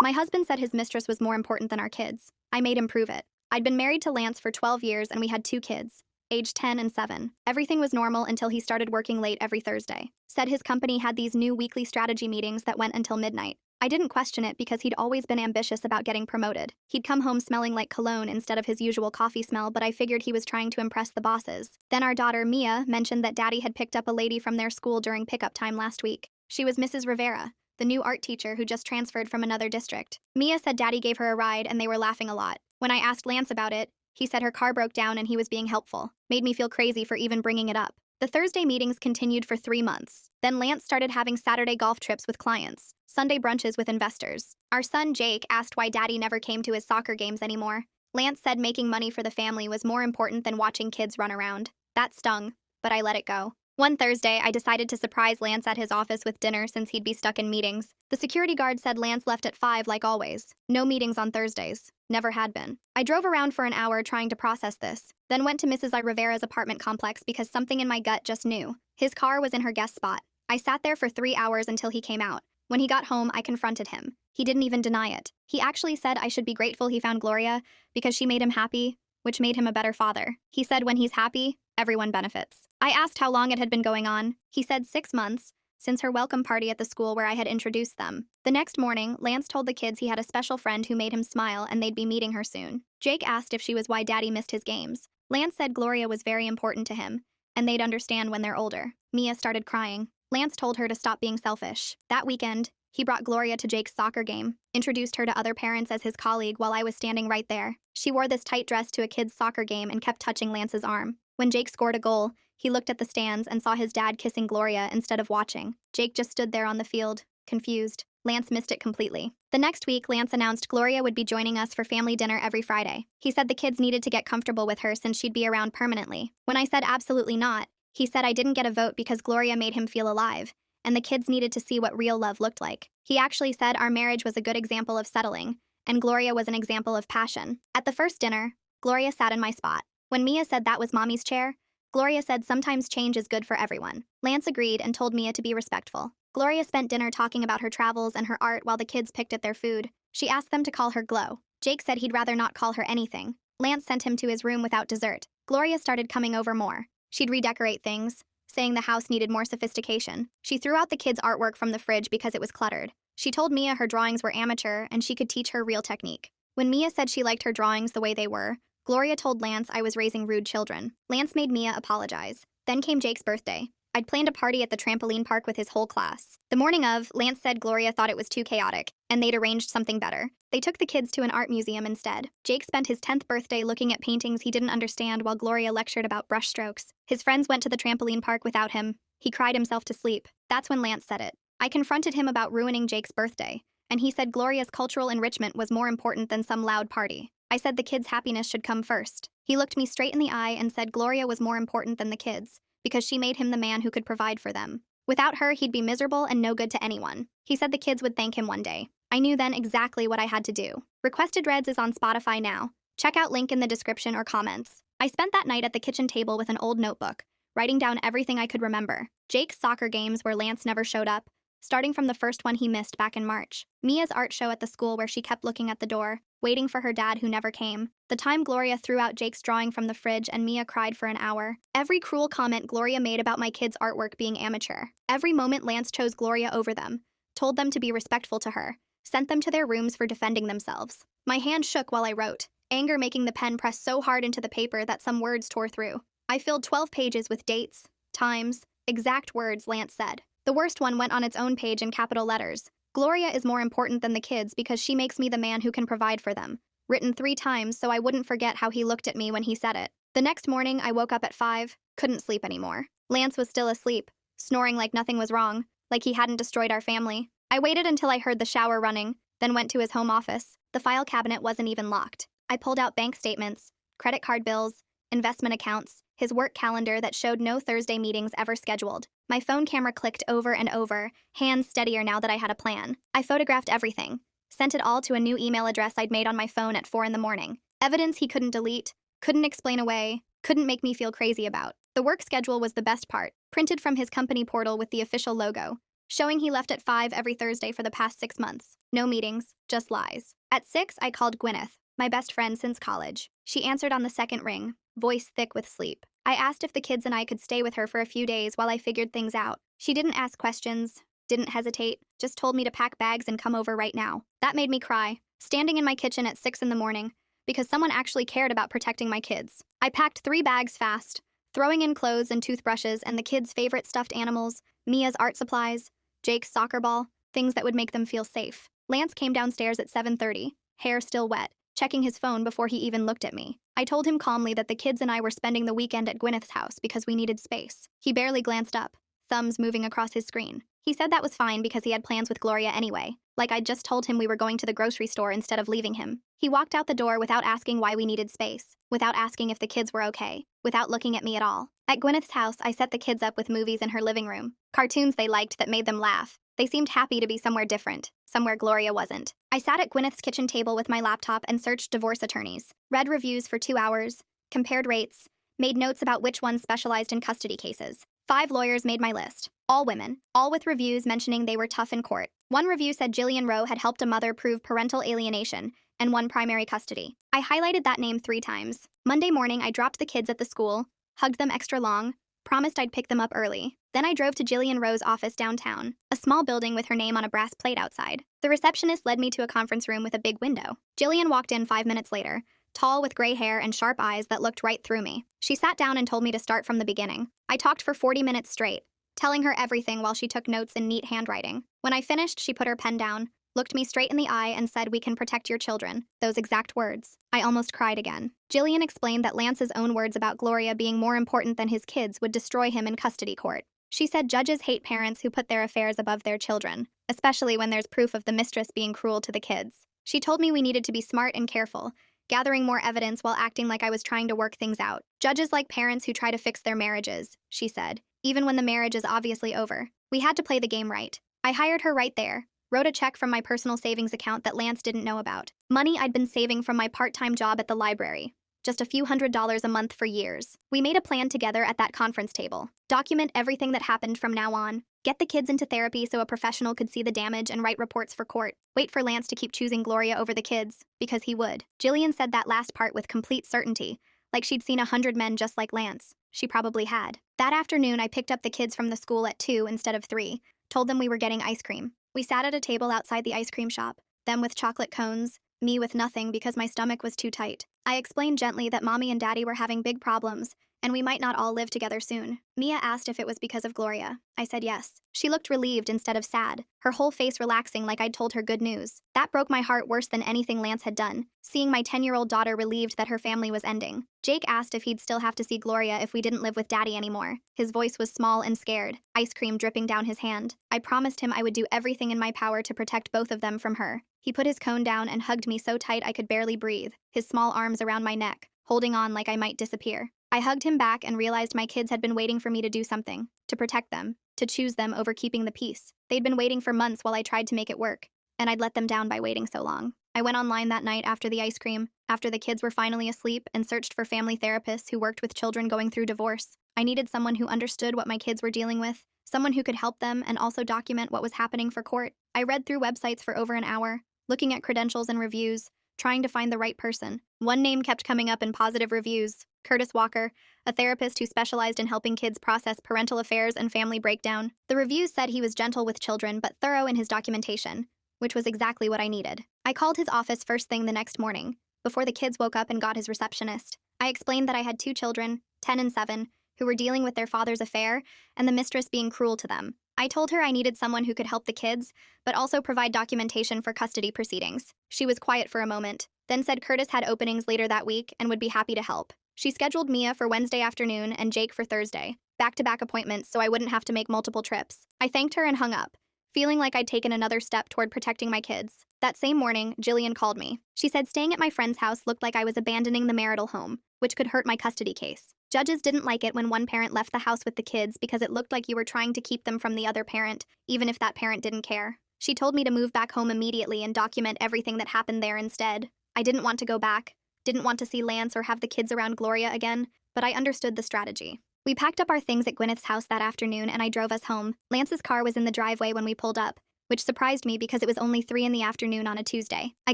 My husband said his mistress was more important than our kids. I made him prove it. I'd been married to Lance for 12 years and we had 2 kids, aged 10 and 7. Everything was normal until he started working late every Thursday. Said his company had these new weekly strategy meetings that went until midnight. I didn't question it because he'd always been ambitious about getting promoted. He'd come home smelling like cologne instead of his usual coffee smell, but I figured he was trying to impress the bosses. Then our daughter, Mia, mentioned that Daddy had picked up a lady from their school during pickup time last week. She was Mrs. Rivera, the new art teacher who just transferred from another district. Mia said Daddy gave her a ride and they were laughing a lot. When I asked Lance about it, he said her car broke down and he was being helpful. Made me feel crazy for even bringing it up. The Thursday meetings continued for 3 months. Then Lance started having Saturday golf trips with clients, Sunday brunches with investors. Our son Jake asked why Daddy never came to his soccer games anymore. Lance said making money for the family was more important than watching kids run around. That stung, but I let it go. One Thursday, I decided to surprise Lance at his office with dinner since he'd be stuck in meetings. The security guard said Lance left at 5 like always. No meetings on Thursdays. Never had been. I drove around for an hour trying to process this, then went to Mrs. Rivera's apartment complex because something in my gut just knew. His car was in her guest spot. I sat there for 3 hours until he came out. When he got home, I confronted him. He didn't even deny it. He actually said I should be grateful he found Gloria because she made him happy, which made him a better father. He said when he's happy, everyone benefits. I asked how long it had been going on. He said 6 months, since her welcome party at the school where I had introduced them. The next morning, Lance told the kids he had a special friend who made him smile and they'd be meeting her soon. Jake asked if she was why Daddy missed his games. Lance said Gloria was very important to him, and they'd understand when they're older. Mia started crying. Lance told her to stop being selfish. That weekend, he brought Gloria to Jake's soccer game, introduced her to other parents as his colleague while I was standing right there. She wore this tight dress to a kid's soccer game and kept touching Lance's arm. When Jake scored a goal, he looked at the stands and saw his dad kissing Gloria instead of watching. Jake just stood there on the field, confused. Lance missed it completely. The next week, Lance announced Gloria would be joining us for family dinner every Friday. He said the kids needed to get comfortable with her since she'd be around permanently. When I said absolutely not, he said I didn't get a vote because Gloria made him feel alive, and the kids needed to see what real love looked like. He actually said our marriage was a good example of settling, and Gloria was an example of passion. At the first dinner, Gloria sat in my spot. When Mia said that was Mommy's chair, Gloria said sometimes change is good for everyone. Lance agreed and told Mia to be respectful. Gloria spent dinner talking about her travels and her art while the kids picked at their food. She asked them to call her Glow. Jake said he'd rather not call her anything. Lance sent him to his room without dessert. Gloria started coming over more. She'd redecorate things, saying the house needed more sophistication. She threw out the kids' artwork from the fridge because it was cluttered. She told Mia her drawings were amateur and she could teach her real technique. When Mia said she liked her drawings the way they were, Gloria told Lance I was raising rude children. Lance made Mia apologize. Then came Jake's birthday. I'd planned a party at the trampoline park with his whole class. The morning of, Lance said Gloria thought it was too chaotic, and they'd arranged something better. They took the kids to an art museum instead. Jake spent his 10th birthday looking at paintings he didn't understand while Gloria lectured about brushstrokes. His friends went to the trampoline park without him. He cried himself to sleep. That's when Lance said it. I confronted him about ruining Jake's birthday, and he said Gloria's cultural enrichment was more important than some loud party. I said the kids' happiness should come first. He looked me straight in the eye and said Gloria was more important than the kids, because she made him the man who could provide for them. Without her, he'd be miserable and no good to anyone. He said the kids would thank him one day. I knew then exactly what I had to do. Requested Reds is on Spotify now. Check out link in the description or comments. I spent that night at the kitchen table with an old notebook, writing down everything I could remember. Jake's soccer games where Lance never showed up, starting from the first one he missed back in March. Mia's art show at the school where she kept looking at the door, waiting for her dad who never came. The time Gloria threw out Jake's drawing from the fridge and Mia cried for an hour. Every cruel comment Gloria made about my kids' artwork being amateur. Every moment Lance chose Gloria over them, told them to be respectful to her, sent them to their rooms for defending themselves. My hand shook while I wrote, anger making the pen press so hard into the paper that some words tore through. I filled 12 pages with dates, times, exact words Lance said. The worst one went on its own page in capital letters. Gloria is more important than the kids because she makes me the man who can provide for them. Written 3 times so I wouldn't forget how he looked at me when he said it. The next morning, I woke up at 5, couldn't sleep anymore. Lance was still asleep, snoring like nothing was wrong, like he hadn't destroyed our family. I waited until I heard the shower running, then went to his home office. The file cabinet wasn't even locked. I pulled out bank statements, credit card bills, investment accounts, his work calendar that showed no Thursday meetings ever scheduled. My phone camera clicked over and over, hands steadier now that I had a plan. I photographed everything, sent it all to a new email address I'd made on my phone at 4 in the morning. Evidence he couldn't delete, couldn't explain away, couldn't make me feel crazy about. The work schedule was the best part, printed from his company portal with the official logo, showing he left at 5 every Thursday for the past 6 months. No meetings, just lies. At 6, I called Gwyneth, my best friend since college. She answered on the second ring, voice thick with sleep. I asked if the kids and I could stay with her for a few days while I figured things out. She didn't ask questions, didn't hesitate, just told me to pack bags and come over right now. That made me cry, standing in my kitchen at 6 in the morning, because someone actually cared about protecting my kids. I packed 3 bags fast, throwing in clothes and toothbrushes and the kids' favorite stuffed animals, Mia's art supplies, Jake's soccer ball, things that would make them feel safe. Lance came downstairs at 7:30, hair still wet, checking his phone before he even looked at me. I told him calmly that the kids and I were spending the weekend at Gwyneth's house because we needed space. He barely glanced up, thumbs moving across his screen. He said that was fine because he had plans with Gloria anyway, like I'd just told him we were going to the grocery store instead of leaving him. He walked out the door without asking why we needed space, without asking if the kids were okay, without looking at me at all. At Gwyneth's house, I set the kids up with movies in her living room, cartoons they liked that made them laugh. They seemed happy to be somewhere different, somewhere Gloria wasn't. I sat at Gwyneth's kitchen table with my laptop and searched divorce attorneys, read reviews for 2 hours, compared rates, made notes about which ones specialized in custody cases. 5 lawyers made my list, all women, all with reviews mentioning they were tough in court. One review said Jillian Rowe had helped a mother prove parental alienation and won primary custody. I highlighted that name 3 times. Monday morning, I dropped the kids at the school, hugged them extra long, promised I'd pick them up early. Then I drove to Jillian Rowe's office downtown, a small building with her name on a brass plate outside. The receptionist led me to a conference room with a big window. Jillian walked in 5 minutes later, tall with gray hair and sharp eyes that looked right through me. She sat down and told me to start from the beginning. I talked for 40 minutes straight, telling her everything while she took notes in neat handwriting. When I finished, she put her pen down, looked me straight in the eye and said, "We can protect your children." Those exact words. I almost cried again. Jillian explained that Lance's own words about Gloria being more important than his kids would destroy him in custody court. She said judges hate parents who put their affairs above their children, especially when there's proof of the mistress being cruel to the kids. She told me we needed to be smart and careful, gathering more evidence while acting like I was trying to work things out. Judges like parents who try to fix their marriages, she said, even when the marriage is obviously over. We had to play the game right. I hired her right there, wrote a check from my personal savings account that Lance didn't know about. Money I'd been saving from my part-time job at the library. Just a few $100s a month for years. We made a plan together at that conference table. Document everything that happened from now on. Get the kids into therapy so a professional could see the damage and write reports for court. Wait for Lance to keep choosing Gloria over the kids, because he would. Jillian said that last part with complete certainty, like she'd seen 100 men just like Lance. She probably had. That afternoon, I picked up the kids from the school at 2 instead of 3, told them we were getting ice cream. We sat at a table outside the ice cream shop, them with chocolate cones, me with nothing because my stomach was too tight. I explained gently that Mommy and Daddy were having big problems, and we might not all live together soon. Mia asked if it was because of Gloria. I said yes. She looked relieved instead of sad, her whole face relaxing like I'd told her good news. That broke my heart worse than anything Lance had done, seeing my 10-year-old daughter relieved that her family was ending. Jake asked if he'd still have to see Gloria if we didn't live with Daddy anymore. His voice was small and scared, ice cream dripping down his hand. I promised him I would do everything in my power to protect both of them from her. He put his cone down and hugged me so tight I could barely breathe, his small arms around my neck, holding on like I might disappear. I hugged him back and realized my kids had been waiting for me to do something, to protect them, to choose them over keeping the peace. They'd been waiting for months while I tried to make it work, and I'd let them down by waiting so long. I went online that night after the ice cream, after the kids were finally asleep, and searched for family therapists who worked with children going through divorce. I needed someone who understood what my kids were dealing with, someone who could help them and also document what was happening for court. I read through websites for over an hour, looking at credentials and reviews, trying to find the right person. One name kept coming up in positive reviews, Curtis Walker, a therapist who specialized in helping kids process parental affairs and family breakdown. The reviews said he was gentle with children but thorough in his documentation, which was exactly what I needed. I called his office first thing the next morning, before the kids woke up and got his receptionist. I explained that I had 2 children, 10 and 7, who were dealing with their father's affair and the mistress being cruel to them. I told her I needed someone who could help the kids, but also provide documentation for custody proceedings. She was quiet for a moment, then said Curtis had openings later that week and would be happy to help. She scheduled Mia for Wednesday afternoon and Jake for Thursday, back-to-back appointments so I wouldn't have to make multiple trips. I thanked her and hung up, feeling like I'd taken another step toward protecting my kids. That same morning, Jillian called me. She said staying at my friend's house looked like I was abandoning the marital home, which could hurt my custody case. Judges didn't like it when one parent left the house with the kids because it looked like you were trying to keep them from the other parent, even if that parent didn't care. She told me to move back home immediately and document everything that happened there instead. I didn't want to go back, didn't want to see Lance or have the kids around Gloria again, but I understood the strategy. We packed up our things at Gwyneth's house that afternoon and I drove us home. Lance's car was in the driveway when we pulled up, which surprised me because it was only 3 in the afternoon on a Tuesday. I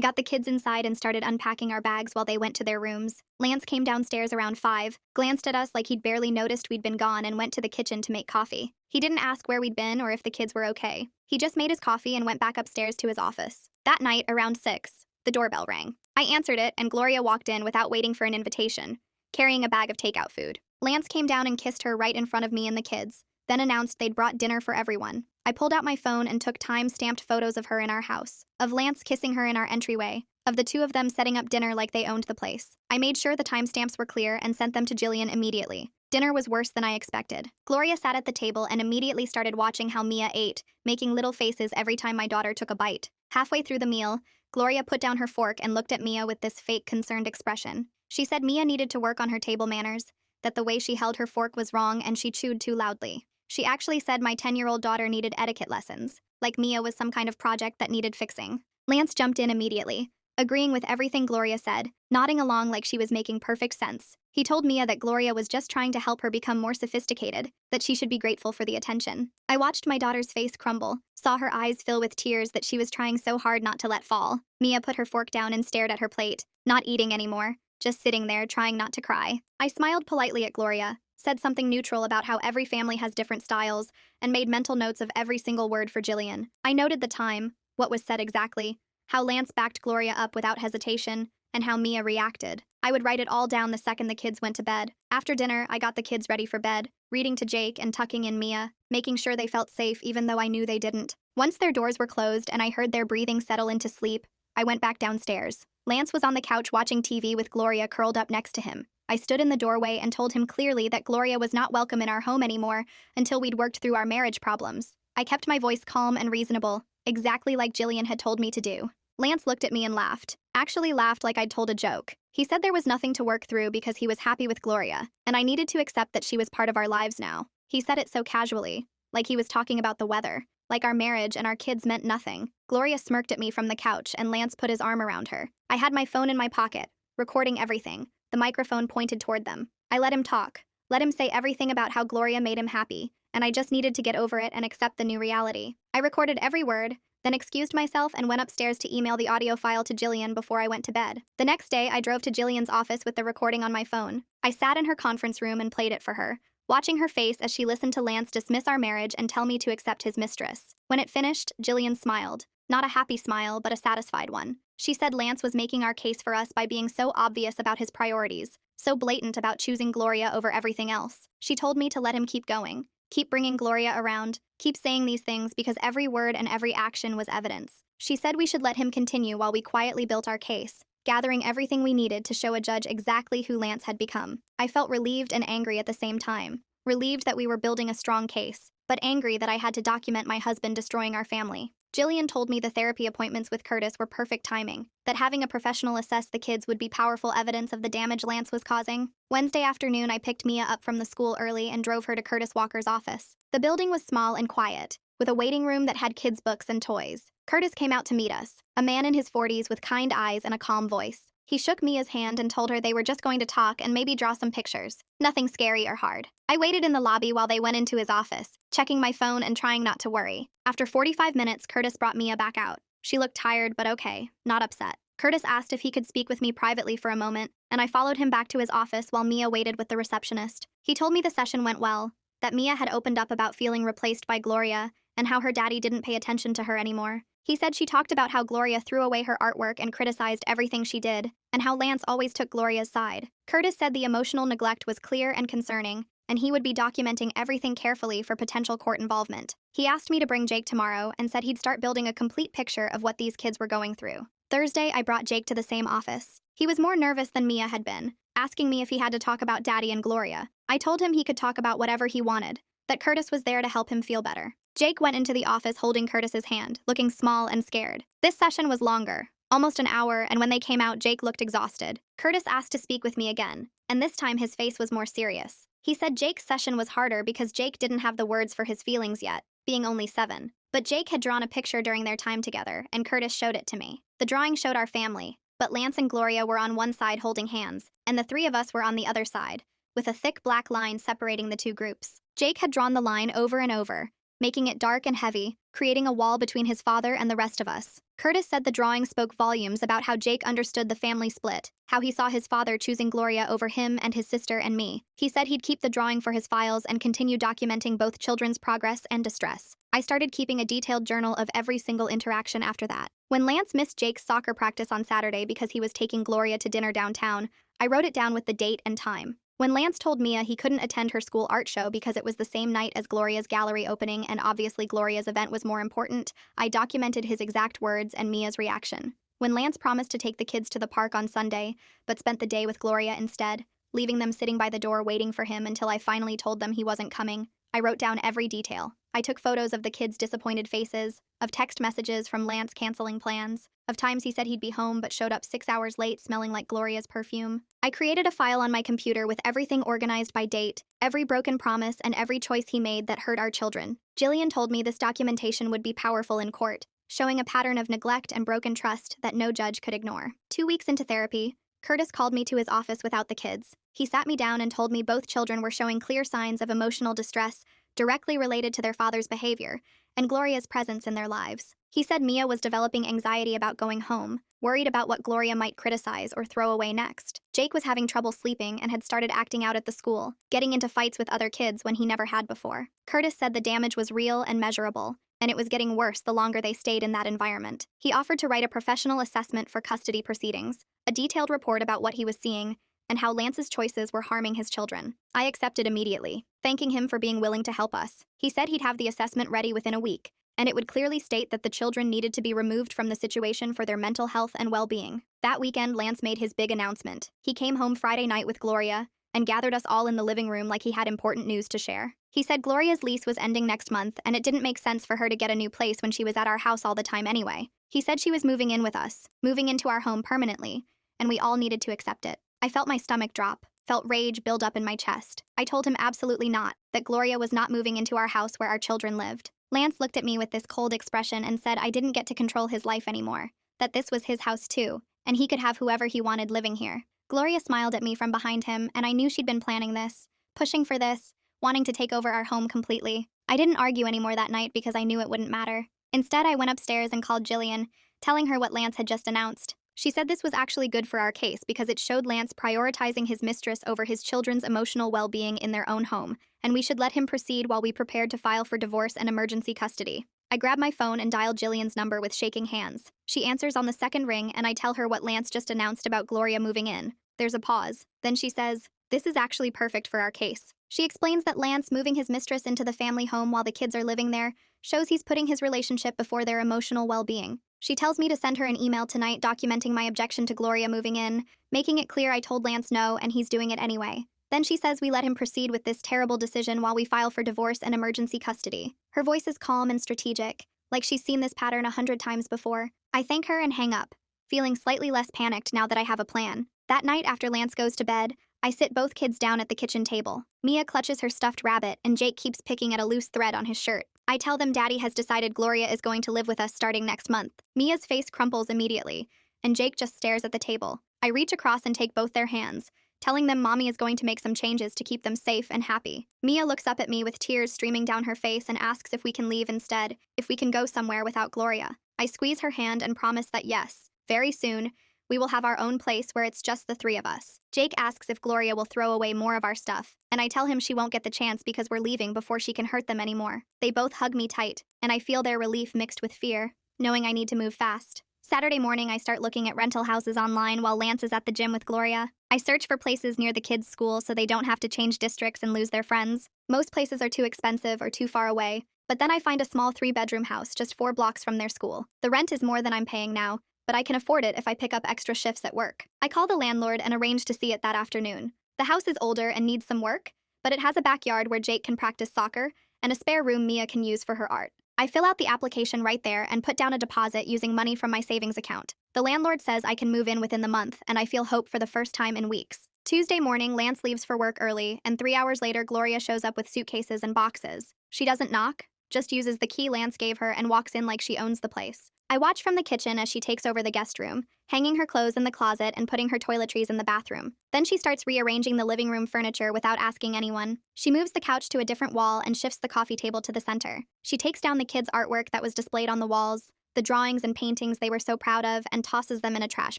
got the kids inside and started unpacking our bags while they went to their rooms. Lance came downstairs around 5, glanced at us like he'd barely noticed we'd been gone and went to the kitchen to make coffee. He didn't ask where we'd been or if the kids were okay. He just made his coffee and went back upstairs to his office. That night, around 6, the doorbell rang. I answered it and Gloria walked in without waiting for an invitation, carrying a bag of takeout food. Lance came down and kissed her right in front of me and the kids, then announced they'd brought dinner for everyone. I pulled out my phone and took time-stamped photos of her in our house, of Lance kissing her in our entryway, of the two of them setting up dinner like they owned the place. I made sure the timestamps were clear and sent them to Jillian immediately. Dinner was worse than I expected. Gloria sat at the table and immediately started watching how Mia ate, making little faces every time my daughter took a bite. Halfway through the meal, Gloria put down her fork and looked at Mia with this fake concerned expression. She said Mia needed to work on her table manners, that the way she held her fork was wrong and she chewed too loudly. She actually said my 10-year-old daughter needed etiquette lessons, like Mia was some kind of project that needed fixing. Lance jumped in immediately, agreeing with everything Gloria said, nodding along like she was making perfect sense. He told Mia that Gloria was just trying to help her become more sophisticated, that she should be grateful for the attention. I watched my daughter's face crumble, saw her eyes fill with tears that she was trying so hard not to let fall. Mia put her fork down and stared at her plate, not eating anymore, just sitting there trying not to cry. I smiled politely at Gloria, said something neutral about how every family has different styles, and made mental notes of every single word for Jillian. I noted the time, what was said exactly, how Lance backed Gloria up without hesitation, and how Mia reacted. I would write it all down the second the kids went to bed. After dinner, I got the kids ready for bed, reading to Jake and tucking in Mia, making sure they felt safe even though I knew they didn't. Once their doors were closed and I heard their breathing settle into sleep, I went back downstairs. Lance was on the couch watching TV with Gloria curled up next to him. I stood in the doorway and told him clearly that Gloria was not welcome in our home anymore until we'd worked through our marriage problems. I kept my voice calm and reasonable, exactly like Jillian had told me to do. Lance looked at me and laughed. Actually laughed like I'd told a joke. He said there was nothing to work through because he was happy with Gloria, and I needed to accept that she was part of our lives now. He said it so casually, like he was talking about the weather, like our marriage and our kids meant nothing. Gloria smirked at me from the couch and Lance put his arm around her. I had my phone in my pocket, recording everything, the microphone pointed toward them. I let him talk, let him say everything about how Gloria made him happy, and I just needed to get over it and accept the new reality. I recorded every word, then excused myself and went upstairs to email the audio file to Jillian before I went to bed. The next day, I drove to Jillian's office with the recording on my phone. I sat in her conference room and played it for her, watching her face as she listened to Lance dismiss our marriage and tell me to accept his mistress. When it finished, Jillian smiled. Not a happy smile, but a satisfied one. She said Lance was making our case for us by being so obvious about his priorities, so blatant about choosing Gloria over everything else. She told me to let him keep going, keep bringing Gloria around, keep saying these things because every word and every action was evidence. She said we should let him continue while we quietly built our case, gathering everything we needed to show a judge exactly who Lance had become. I felt relieved and angry at the same time. Relieved that we were building a strong case, but angry that I had to document my husband destroying our family. Jillian told me the therapy appointments with Curtis were perfect timing, that having a professional assess the kids would be powerful evidence of the damage Lance was causing. Wednesday afternoon, I picked Mia up from the school early and drove her to Curtis Walker's office. The building was small and quiet, with a waiting room that had kids' books and toys. Curtis came out to meet us, a man in his 40s with kind eyes and a calm voice. He shook Mia's hand and told her they were just going to talk and maybe draw some pictures. Nothing scary or hard. I waited in the lobby while they went into his office, checking my phone and trying not to worry. After 45 minutes, Curtis brought Mia back out. She looked tired but okay, not upset. Curtis asked if he could speak with me privately for a moment, and I followed him back to his office while Mia waited with the receptionist. He told me the session went well, that Mia had opened up about feeling replaced by Gloria, and how her daddy didn't pay attention to her anymore. He said she talked about how Gloria threw away her artwork and criticized everything she did, and how Lance always took Gloria's side. Curtis said the emotional neglect was clear and concerning, and he would be documenting everything carefully for potential court involvement. He asked me to bring Jake tomorrow and said he'd start building a complete picture of what these kids were going through. Thursday, I brought Jake to the same office. He was more nervous than Mia had been, asking me if he had to talk about Daddy and Gloria. I told him he could talk about whatever he wanted, that Curtis was there to help him feel better. Jake went into the office holding Curtis's hand, looking small and scared. This session was longer, almost an hour, and when they came out, Jake looked exhausted. Curtis asked to speak with me again, and this time his face was more serious. He said Jake's session was harder because Jake didn't have the words for his feelings yet, being only 7. But Jake had drawn a picture during their time together, and Curtis showed it to me. The drawing showed our family, but Lance and Gloria were on one side holding hands, and the 3 of us were on the other side, with a thick black line separating the two groups. Jake had drawn the line over and over, making it dark and heavy, creating a wall between his father and the rest of us. Curtis said the drawing spoke volumes about how Jake understood the family split, how he saw his father choosing Gloria over him and his sister and me. He said he'd keep the drawing for his files and continue documenting both children's progress and distress. I started keeping a detailed journal of every single interaction after that. When Lance missed Jake's soccer practice on Saturday because he was taking Gloria to dinner downtown, I wrote it down with the date and time. When Lance told Mia he couldn't attend her school art show because it was the same night as Gloria's gallery opening and obviously Gloria's event was more important, I documented his exact words and Mia's reaction. When Lance promised to take the kids to the park on Sunday, but spent the day with Gloria instead, leaving them sitting by the door waiting for him until I finally told them he wasn't coming, I wrote down every detail. I took photos of the kids' disappointed faces, of text messages from Lance canceling plans, of times he said he'd be home but showed up 6 hours late smelling like Gloria's perfume. I created a file on my computer with everything organized by date, every broken promise, and every choice he made that hurt our children. Jillian told me this documentation would be powerful in court, showing a pattern of neglect and broken trust that no judge could ignore. 2 weeks into therapy, Curtis called me to his office without the kids. He sat me down and told me both children were showing clear signs of emotional distress directly related to their father's behavior and Gloria's presence in their lives. He said Mia was developing anxiety about going home, worried about what Gloria might criticize or throw away next. Jake was having trouble sleeping and had started acting out at the school, getting into fights with other kids when he never had before. Curtis said the damage was real and measurable, and it was getting worse the longer they stayed in that environment. He offered to write a professional assessment for custody proceedings, a detailed report about what he was seeing, and how Lance's choices were harming his children. I accepted immediately, thanking him for being willing to help us. He said he'd have the assessment ready within a week, and it would clearly state that the children needed to be removed from the situation for their mental health and well-being. That weekend, Lance made his big announcement. He came home Friday night with Gloria and gathered us all in the living room like he had important news to share. He said Gloria's lease was ending next month, and it didn't make sense for her to get a new place when she was at our house all the time anyway. He said she was moving in with us, moving into our home permanently, and we all needed to accept it. I felt my stomach drop, felt rage build up in my chest. I told him absolutely not, that Gloria was not moving into our house where our children lived. Lance looked at me with this cold expression and said I didn't get to control his life anymore, that this was his house too, and he could have whoever he wanted living here. Gloria smiled at me from behind him, and I knew she'd been planning this, pushing for this, wanting to take over our home completely. I didn't argue anymore that night because I knew it wouldn't matter. Instead, I went upstairs and called Jillian, telling her what Lance had just announced. She said this was actually good for our case because it showed Lance prioritizing his mistress over his children's emotional well-being in their own home, and we should let him proceed while we prepared to file for divorce and emergency custody. I grab my phone and dial Jillian's number with shaking hands. She answers on the second ring, and I tell her what Lance just announced about Gloria moving in. There's a pause. Then she says, "This is actually perfect for our case." She explains that Lance moving his mistress into the family home while the kids are living there shows he's putting his relationship before their emotional well-being. She tells me to send her an email tonight documenting my objection to Gloria moving in, making it clear I told Lance no and he's doing it anyway. Then she says we let him proceed with this terrible decision while we file for divorce and emergency custody. Her voice is calm and strategic, like she's seen this pattern 100 times before. I thank her and hang up, feeling slightly less panicked now that I have a plan. That night after Lance goes to bed, I sit both kids down at the kitchen table. Mia clutches her stuffed rabbit and Jake keeps picking at a loose thread on his shirt. I tell them Daddy has decided Gloria is going to live with us starting next month. Mia's face crumples immediately, and Jake just stares at the table. I reach across and take both their hands, telling them Mommy is going to make some changes to keep them safe and happy. Mia looks up at me with tears streaming down her face and asks if we can leave instead, if we can go somewhere without Gloria. I squeeze her hand and promise that yes, very soon, we will have our own place where it's just the three of us. Jake asks if Gloria will throw away more of our stuff, and I tell him she won't get the chance because we're leaving before she can hurt them anymore. They both hug me tight, and I feel their relief mixed with fear, knowing I need to move fast. Saturday morning, I start looking at rental houses online while Lance is at the gym with Gloria. I search for places near the kids' school so they don't have to change districts and lose their friends. Most places are too expensive or too far away, but then I find a small 3-bedroom house just 4 blocks from their school. The rent is more than I'm paying now, but I can afford it if I pick up extra shifts at work. I call the landlord and arrange to see it that afternoon. The house is older and needs some work, but it has a backyard where Jake can practice soccer and a spare room Mia can use for her art. I fill out the application right there and put down a deposit using money from my savings account. The landlord says I can move in within the month, and I feel hope for the first time in weeks. Tuesday morning, Lance leaves for work early, and 3 hours later, Gloria shows up with suitcases and boxes. She doesn't knock, just uses the key Lance gave her and walks in like she owns the place. I watch from the kitchen as she takes over the guest room, hanging her clothes in the closet and putting her toiletries in the bathroom. Then she starts rearranging the living room furniture without asking anyone. She moves the couch to a different wall and shifts the coffee table to the center. She takes down the kids' artwork that was displayed on the walls, the drawings and paintings they were so proud of, and tosses them in a trash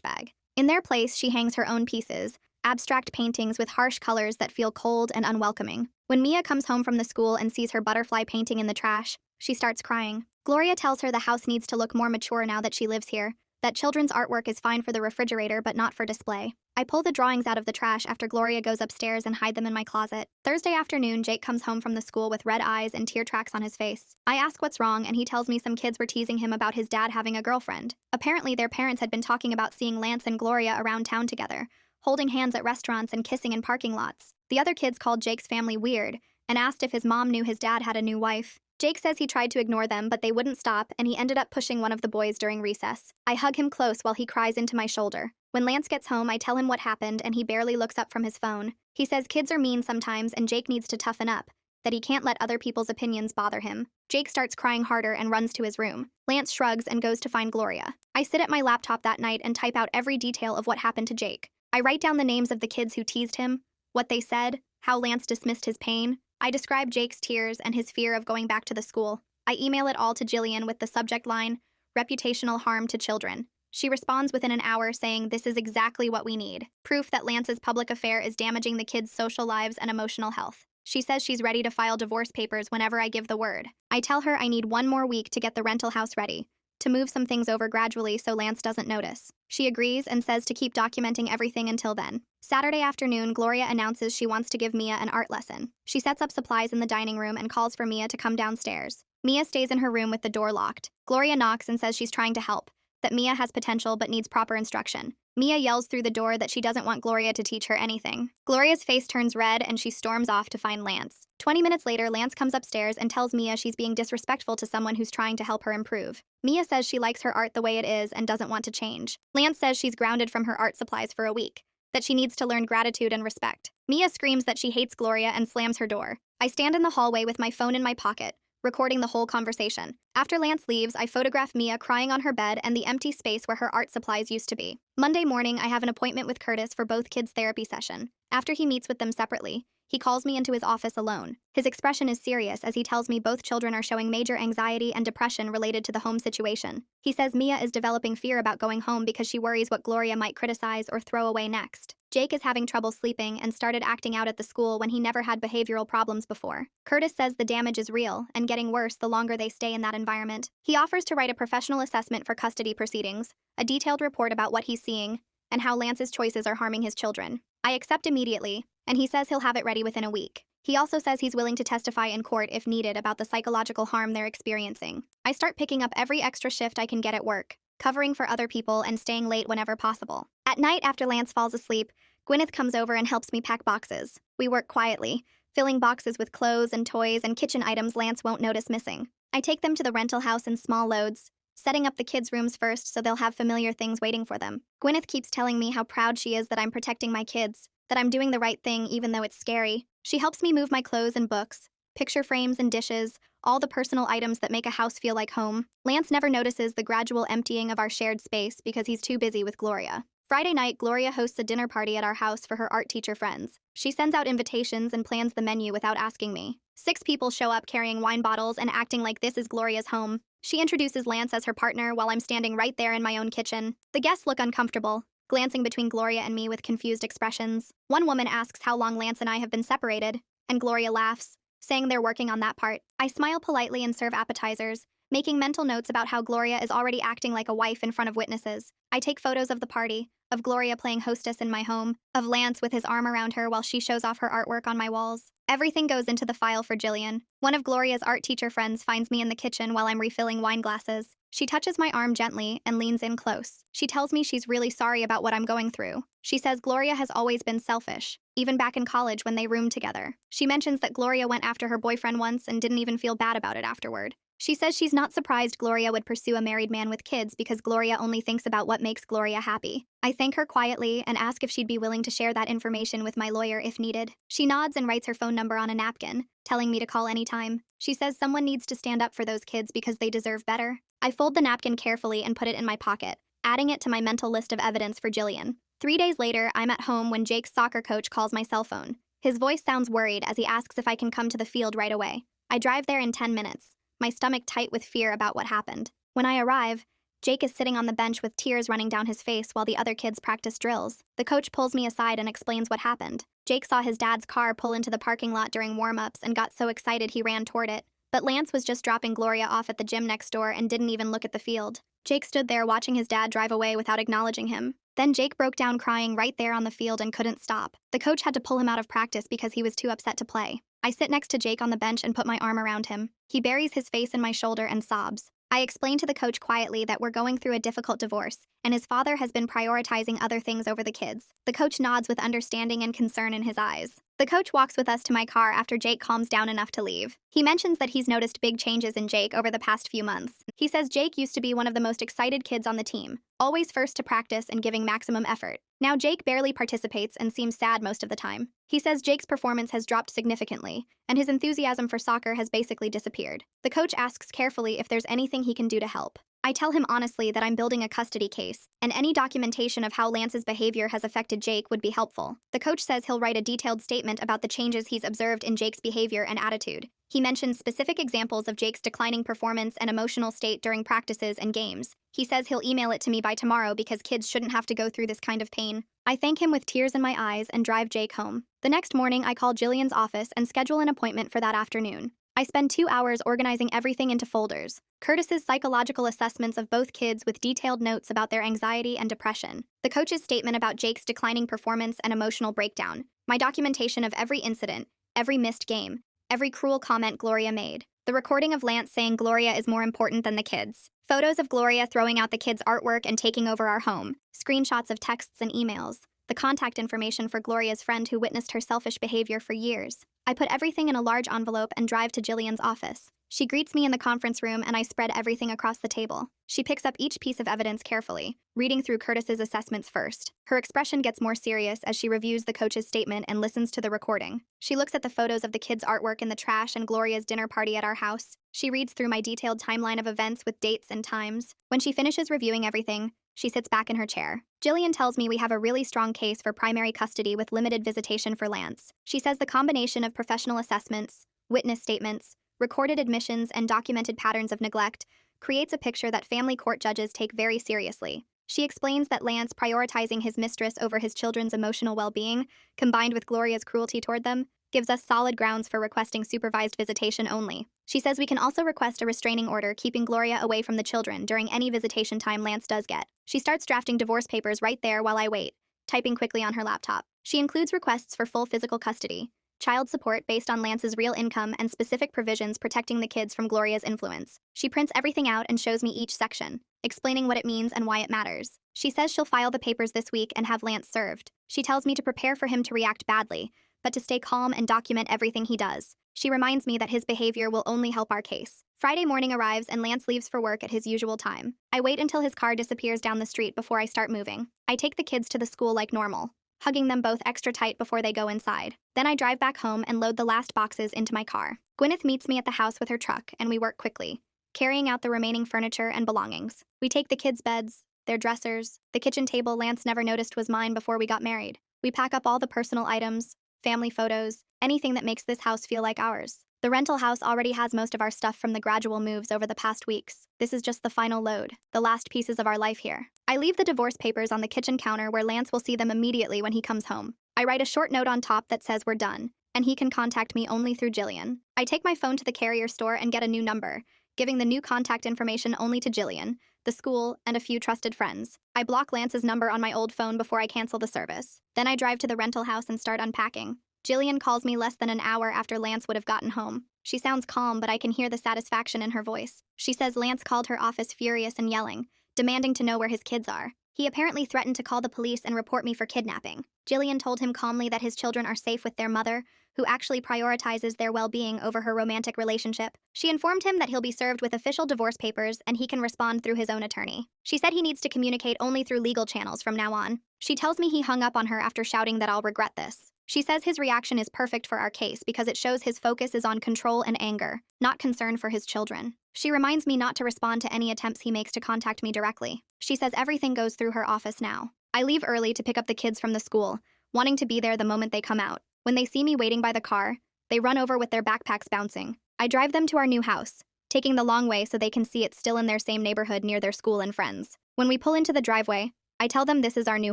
bag. In their place, she hangs her own pieces, abstract paintings with harsh colors that feel cold and unwelcoming. When Mia comes home from the school and sees her butterfly painting in the trash, she starts crying. Gloria tells her the house needs to look more mature now that she lives here, that children's artwork is fine for the refrigerator but not for display. I pull the drawings out of the trash after Gloria goes upstairs and hide them in my closet. Thursday afternoon, Jake comes home from the school with red eyes and tear tracks on his face. I ask what's wrong, and he tells me some kids were teasing him about his dad having a girlfriend. Apparently, their parents had been talking about seeing Lance and Gloria around town together, holding hands at restaurants and kissing in parking lots. The other kids called Jake's family weird and asked if his mom knew his dad had a new wife. Jake says he tried to ignore them, but they wouldn't stop, and he ended up pushing one of the boys during recess. I hug him close while he cries into my shoulder. When Lance gets home, I tell him what happened, and he barely looks up from his phone. He says kids are mean sometimes, and Jake needs to toughen up, that he can't let other people's opinions bother him. Jake starts crying harder and runs to his room. Lance shrugs and goes to find Gloria. I sit at my laptop that night and type out every detail of what happened to Jake. I write down the names of the kids who teased him, what they said, how Lance dismissed his pain. I describe Jake's tears and his fear of going back to the school. I email it all to Jillian with the subject line, reputational harm to children. She responds within an hour saying this is exactly what we need, proof that Lance's public affair is damaging the kids' social lives and emotional health. She says she's ready to file divorce papers whenever I give the word. I tell her I need 1 more week to get the rental house ready, to move some things over gradually so Lance doesn't notice. She agrees and says to keep documenting everything until then. Saturday afternoon, Gloria announces she wants to give Mia an art lesson. She sets up supplies in the dining room and calls for Mia to come downstairs. Mia stays in her room with the door locked. Gloria knocks and says she's trying to help, that Mia has potential but needs proper instruction. Mia yells through the door that she doesn't want Gloria to teach her anything. Gloria's face turns red and she storms off to find Lance. 20 minutes later, Lance comes upstairs and tells Mia she's being disrespectful to someone who's trying to help her improve. Mia says she likes her art the way it is and doesn't want to change. Lance says she's grounded from her art supplies for a week, that she needs to learn gratitude and respect. Mia screams that she hates Gloria and slams her door. I stand in the hallway with my phone in my pocket, recording the whole conversation. After Lance leaves, I photograph Mia crying on her bed and the empty space where her art supplies used to be. Monday morning, I have an appointment with Curtis for both kids' therapy session. After he meets with them separately, he calls me into his office alone. His expression is serious as he tells me both children are showing major anxiety and depression related to the home situation. He says Mia is developing fear about going home because she worries what Gloria might criticize or throw away next. Jake is having trouble sleeping and started acting out at the school when he never had behavioral problems before. Curtis says the damage is real and getting worse the longer they stay in that environment. He offers to write a professional assessment for custody proceedings, a detailed report about what he's seeing, and how Lance's choices are harming his children. I accept immediately, and he says he'll have it ready within a week. He also says he's willing to testify in court if needed about the psychological harm they're experiencing. I start picking up every extra shift I can get at work, covering for other people and staying late whenever possible. At night after Lance falls asleep, Gwyneth comes over and helps me pack boxes. We work quietly, filling boxes with clothes and toys and kitchen items Lance won't notice missing. I take them to the rental house in small loads, setting up the kids' rooms first so they'll have familiar things waiting for them. Gwyneth keeps telling me how proud she is that I'm protecting my kids, that I'm doing the right thing even though it's scary. She helps me move my clothes and books, picture frames and dishes, all the personal items that make a house feel like home. Lance never notices the gradual emptying of our shared space because he's too busy with Gloria. Friday night, Gloria hosts a dinner party at our house for her art teacher friends. She sends out invitations and plans the menu without asking me. 6 people show up carrying wine bottles and acting like this is Gloria's home. She introduces Lance as her partner while I'm standing right there in my own kitchen. The guests look uncomfortable, glancing between Gloria and me with confused expressions. One woman asks how long Lance and I have been separated, and Gloria laughs, saying they're working on that part. I smile politely and serve appetizers, making mental notes about how Gloria is already acting like a wife in front of witnesses. I take photos of the party, of Gloria playing hostess in my home, of Lance with his arm around her while she shows off her artwork on my walls. Everything goes into the file for Jillian. One of Gloria's art teacher friends finds me in the kitchen while I'm refilling wine glasses. She touches my arm gently and leans in close. She tells me she's really sorry about what I'm going through. She says Gloria has always been selfish, even back in college when they roomed together. She mentions that Gloria went after her boyfriend once and didn't even feel bad about it afterward. She says she's not surprised Gloria would pursue a married man with kids because Gloria only thinks about what makes Gloria happy. I thank her quietly and ask if she'd be willing to share that information with my lawyer if needed. She nods and writes her phone number on a napkin, telling me to call anytime. She says someone needs to stand up for those kids because they deserve better. I fold the napkin carefully and put it in my pocket, adding it to my mental list of evidence for Jillian. 3 days later, I'm at home when Jake's soccer coach calls my cell phone. His voice sounds worried as he asks if I can come to the field right away. I drive there in 10 minutes, my stomach tight with fear about what happened. When I arrive, Jake is sitting on the bench with tears running down his face while the other kids practice drills. The coach pulls me aside and explains what happened. Jake saw his dad's car pull into the parking lot during warm-ups and got so excited he ran toward it. But Lance was just dropping Gloria off at the gym next door and didn't even look at the field. Jake stood there watching his dad drive away without acknowledging him. Then Jake broke down crying right there on the field and couldn't stop. The coach had to pull him out of practice because he was too upset to play. I sit next to Jake on the bench and put my arm around him. He buries his face in my shoulder and sobs. I explain to the coach quietly that we're going through a difficult divorce, and his father has been prioritizing other things over the kids. The coach nods with understanding and concern in his eyes. The coach walks with us to my car after Jake calms down enough to leave. He mentions that he's noticed big changes in Jake over the past few months. He says Jake used to be one of the most excited kids on the team, always first to practice and giving maximum effort. Now Jake barely participates and seems sad most of the time. He says Jake's performance has dropped significantly, and his enthusiasm for soccer has basically disappeared. The coach asks carefully if there's anything he can do to help. I tell him honestly that I'm building a custody case, and any documentation of how Lance's behavior has affected Jake would be helpful. The coach says he'll write a detailed statement about the changes he's observed in Jake's behavior and attitude. He mentions specific examples of Jake's declining performance and emotional state during practices and games. He says he'll email it to me by tomorrow because kids shouldn't have to go through this kind of pain. I thank him with tears in my eyes and drive Jake home. The next morning, I call Jillian's office and schedule an appointment for that afternoon. I spend 2 hours organizing everything into folders. Curtis's psychological assessments of both kids with detailed notes about their anxiety and depression. The coach's statement about Jake's declining performance and emotional breakdown. My documentation of every incident, every missed game, every cruel comment Gloria made. The recording of Lance saying Gloria is more important than the kids. Photos of Gloria throwing out the kids' artwork and taking over our home. Screenshots of texts and emails. The contact information for Gloria's friend who witnessed her selfish behavior for years. I put everything in a large envelope and drive to Jillian's office. She greets me in the conference room and I spread everything across the table. She picks up each piece of evidence carefully, reading through Curtis's assessments first. Her expression gets more serious as she reviews the coach's statement and listens to the recording. She looks at the photos of the kids' artwork in the trash and Gloria's dinner party at our house. She reads through my detailed timeline of events with dates and times. When she finishes reviewing everything, she sits back in her chair. Jillian tells me we have a really strong case for primary custody with limited visitation for Lance. She says the combination of professional assessments, witness statements, recorded admissions, and documented patterns of neglect creates a picture that family court judges take very seriously. She explains that Lance prioritizing his mistress over his children's emotional well-being, combined with Gloria's cruelty toward them, gives us solid grounds for requesting supervised visitation only. She says we can also request a restraining order keeping Gloria away from the children during any visitation time Lance does get. She starts drafting divorce papers right there while I wait, typing quickly on her laptop. She includes requests for full physical custody, child support based on Lance's real income, and specific provisions protecting the kids from Gloria's influence. She prints everything out and shows me each section, explaining what it means and why it matters. She says she'll file the papers this week and have Lance served. She tells me to prepare for him to react badly, but to stay calm and document everything he does. She reminds me that his behavior will only help our case. Friday morning arrives and Lance leaves for work at his usual time. I wait until his car disappears down the street before I start moving. I take the kids to the school like normal, hugging them both extra tight before they go inside. Then I drive back home and load the last boxes into my car. Gwyneth meets me at the house with her truck and we work quickly, carrying out the remaining furniture and belongings. We take the kids' beds, their dressers, the kitchen table Lance never noticed was mine before we got married. We pack up all the personal items, family photos, anything that makes this house feel like ours. The rental house already has most of our stuff from the gradual moves over the past weeks. This is just the final load, the last pieces of our life here. I leave the divorce papers on the kitchen counter where Lance will see them immediately when he comes home. I write a short note on top that says we're done, and he can contact me only through Jillian. I take my phone to the carrier store and get a new number, giving the new contact information only to Jillian, the school, and a few trusted friends. I block Lance's number on my old phone before I cancel the service. Then I drive to the rental house and start unpacking. Jillian calls me less than an hour after Lance would have gotten home. She sounds calm, but I can hear the satisfaction in her voice. She says Lance called her office furious and yelling, demanding to know where his kids are. He apparently threatened to call the police and report me for kidnapping. Jillian told him calmly that his children are safe with their mother, who actually prioritizes their well-being over her romantic relationship. She informed him that he'll be served with official divorce papers and he can respond through his own attorney. She said he needs to communicate only through legal channels from now on. She tells me he hung up on her after shouting that I'll regret this. She says his reaction is perfect for our case because it shows his focus is on control and anger, not concern for his children. She reminds me not to respond to any attempts he makes to contact me directly. She says everything goes through her office now. I leave early to pick up the kids from the school, wanting to be there the moment they come out. When they see me waiting by the car, they run over with their backpacks bouncing. I drive them to our new house, taking the long way so they can see it's still in their same neighborhood near their school and friends. When we pull into the driveway, I tell them this is our new